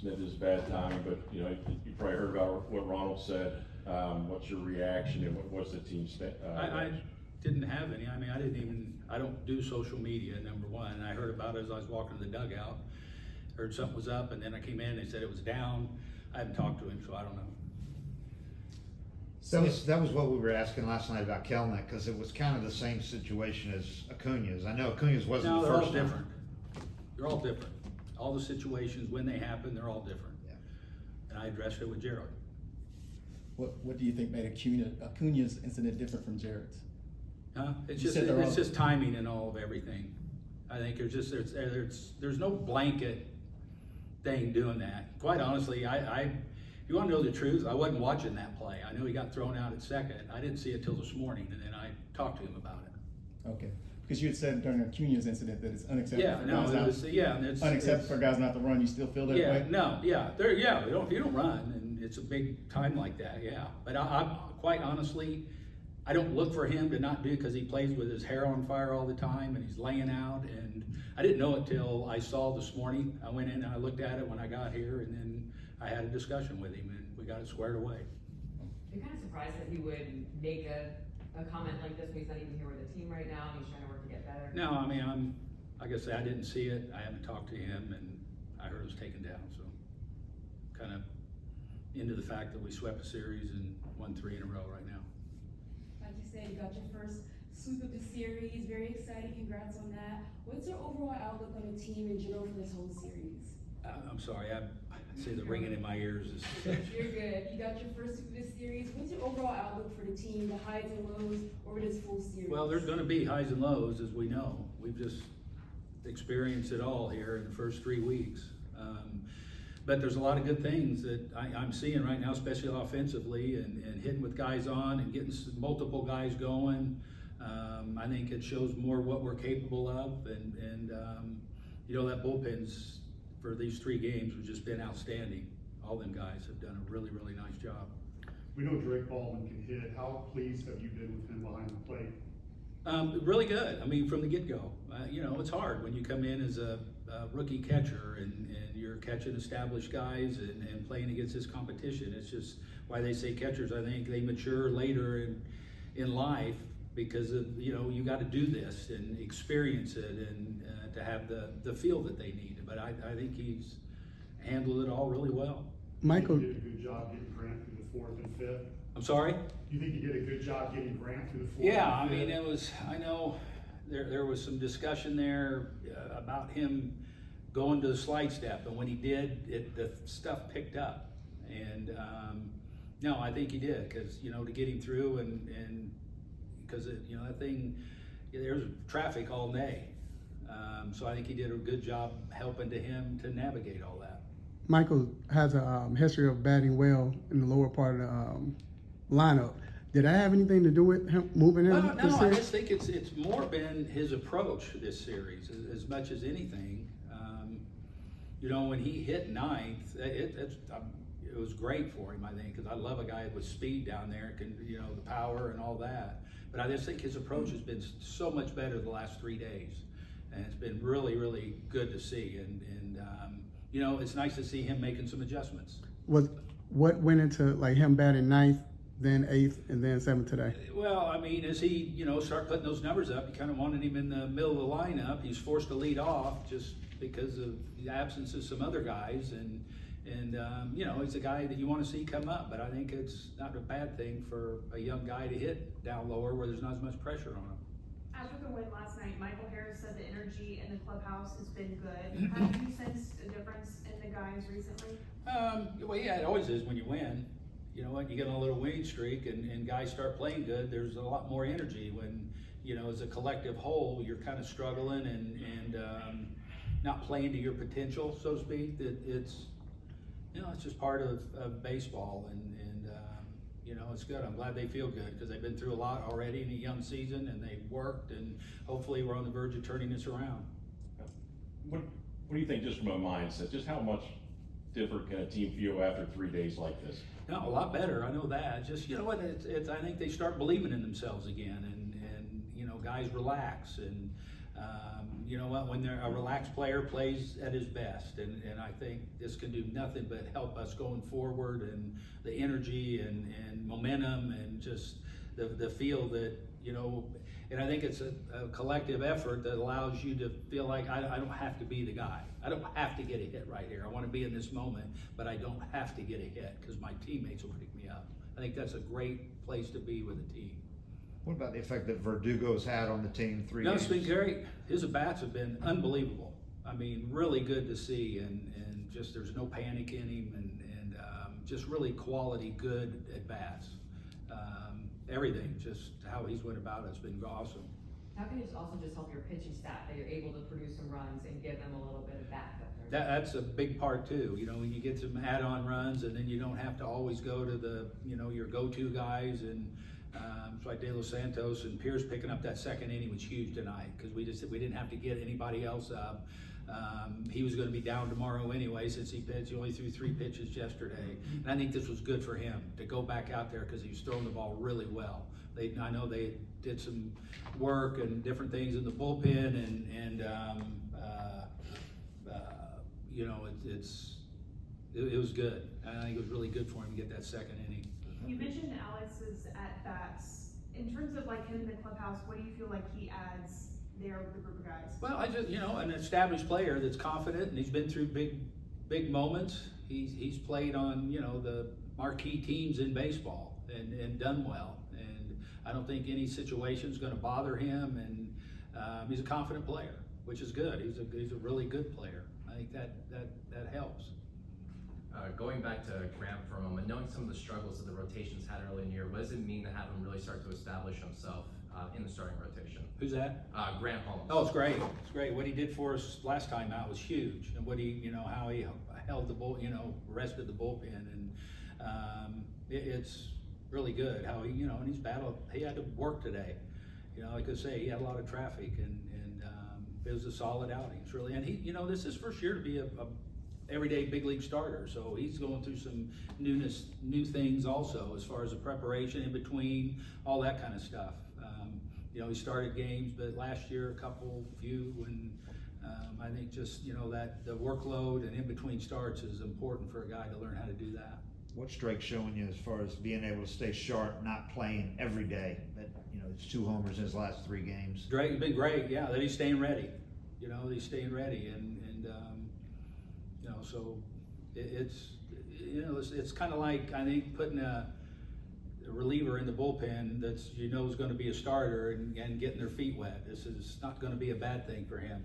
Smith is bad timing, but you probably heard about what Ronald said. What's your reaction and what's the team I didn't have any. I mean, I don't do social media, number one. And I heard about it as I was walking to the dugout. Heard something was up, and then I came in and they said it was down. I haven't talked to him, so I don't know. That was what we were asking last night about Kelnick, because it was kind of the same situation as Acuna's. I know Acuna's wasn't No, the they're first all time. different. They're all different. All the situations, when they happen, they're all different. Yeah. And I addressed it with Gerald. What do you think made Acuna's incident different from Jared's? It's You just said they're all- just timing and all of everything. I think there's no blanket thing doing that. Quite honestly, if you want to know the truth, I wasn't watching that play. I knew he got thrown out at second. I didn't see it till this morning, and then I talked to him about it. Okay, because you had said during Acuna's incident that it's unacceptable. Yeah, no, it's unacceptable for guys not to run. You still feel that way? If you don't run, and it's a big time like that, yeah. But I quite honestly, I don't look for him to not do, because he plays with his hair on fire all the time and he's laying out, and I didn't know it till I saw this morning. I went in and I looked at it when I got here, and then I had a discussion with him and we got it squared away. You're kind of surprised that he would make a comment like this when he's not even here with the team right now and he's trying to work to get better. No, I mean, like I said, I didn't see it. I haven't talked to him, and I heard it was taken down, so kind of into the fact that we swept a series and won 3 in a row right now. Like you said, you got your first sweep of the series. Very exciting. Congrats on that. What's your overall outlook on the team in general for this whole series? I'm sorry, I see the ringing in my ears. You're good. You got your first sweep of the series. What's your overall outlook for the team, the highs and lows over this full series? Well, there's going to be highs and lows, as we know. We've just experienced it all here in the first 3 weeks. But there's a lot of good things that I'm seeing right now, especially offensively, and hitting with guys on and getting multiple guys going. I think it shows more what we're capable of, and that bullpen's for these 3 games has just been outstanding. All them guys have done a really, really nice job. We know Drake Baldwin can hit. How pleased have you been with him behind the plate? Really good. I mean, from the get-go. It's hard when you come in as a rookie catcher and you're catching established guys and playing against this competition. It's just why they say catchers, I think they mature later in life, because of, you got to do this and experience it and to have the feel that they need. But I think he's handled it all really well. Michael, you did a good job getting Grant through the 4th and 5th. I'm sorry? You think you did a good job getting Grant through the 4th? Yeah, and 5th? I mean, I know there was some discussion there about him going to the slide step, and when he did, the stuff picked up. And no, I think he did, because to get him through and because that thing, there's traffic all day. So I think he did a good job helping him to navigate all that. Michael has a history of batting well in the lower part of the lineup. Did that have anything to do with him moving in? No, I just think it's more been his approach to this series as much as anything. When he hit 9th, it was great for him, I think, because I love a guy with speed down there, the power and all that. But I just think his approach has been so much better the last 3 days, and it's been really, really good to see. And it's nice to see him making some adjustments. What went into him batting 9th, then 8th, and then 7th today? Well, I mean, as he start putting those numbers up, you kind of wanted him in the middle of the lineup. He's forced to lead off just because of the absence of some other guys, and he's a guy that you want to see come up. But I think it's not a bad thing for a young guy to hit down lower where there's not as much pressure on him. After the win last night, Michael Harris said the energy in the clubhouse has been good. Have you sensed a difference in the guys recently? Well, yeah, it always is when you win. You know what, you get on a little winning streak and guys start playing good, there's a lot more energy. When, as a collective whole, you're kind of struggling and not playing to your potential, so to speak. It's just part of baseball, and it's good. I'm glad they feel good because they've been through a lot already in a young season, and they've worked, and hopefully we're on the verge of turning this around. What do you think, just from a mindset, just how much different can a team feel after 3 days like this? No, a lot better. I know that. Just, what, I think they start believing in themselves again, and guys relax, and You know what, when a relaxed player plays at his best, and I think this can do nothing but help us going forward, and the energy and momentum and just the feel that, you know, and I think it's a collective effort that allows you to feel like I don't have to be the guy. I don't have to get a hit right here. I want to be in this moment, but I don't have to get a hit because my teammates will pick me up. I think that's a great place to be with a team. What about the effect that Verdugo's had on the team 3 No, games? it's been great. His at-bats have been unbelievable. I mean, really good to see, and just there's no panic in him, and just really quality, good at-bats. Everything, just how he's went about it's been awesome. How can it also just help your pitching staff, that you're able to produce some runs and give them a little bit of backup? That's a big part too, you know, when you get some add-on runs, and then you don't have to always go to the, you know, your go-to guys, and it's like De Los Santos and Pierce picking up that second inning was huge tonight, because we didn't have to get anybody else up. He was going to be down tomorrow anyway, since he only threw 3 pitches yesterday. And I think this was good for him to go back out there, because he was throwing the ball really well. I know they did some work and different things in the bullpen, and you know, it was good. I think it was really good for him to get that second inning. You mentioned Alex's at-bats. In terms of like him in the clubhouse, what do you feel like he adds there with the group of guys? Well, I just, you know, an established player that's confident, and he's been through big moments. He's played on, you know, the marquee teams in baseball and done well. And I don't think any situation's going to bother him. And he's a confident player, which is good. He's a really good player. I think that helps. Going back to Grant for a moment, knowing some of the struggles that the rotations had early in the year, what does it mean to have him really start to establish himself in the starting rotation? Who's that? Grant Holmes. Oh, it's great. It's great. What he did for us last time out was huge, and what he, you know, how he held the bull, you know, rested the bullpen, and it's really good. How he, you know, and he's battled. He had to work today. You know, like I say, he had a lot of traffic, and it was a solid outing. It's really, and he, you know, this is his first year to be a everyday big league starter, so he's going through some new things also, as far as the preparation in between, all that kind of stuff. You know, he started games, but last year a few, and I think just, you know, that the workload and in between starts is important for a guy to learn how to do that. What's Drake showing you as far as being able to stay sharp, not playing every day? That, you know, it's 2 homers in his last 3 games. Drake's been great, yeah. That he's staying ready. You know, he's staying ready, and you know, so it's, you know, it's kind of like, I think, putting a reliever in the bullpen that's, you know, is going to be a starter, and getting their feet wet. This is not going to be a bad thing for him.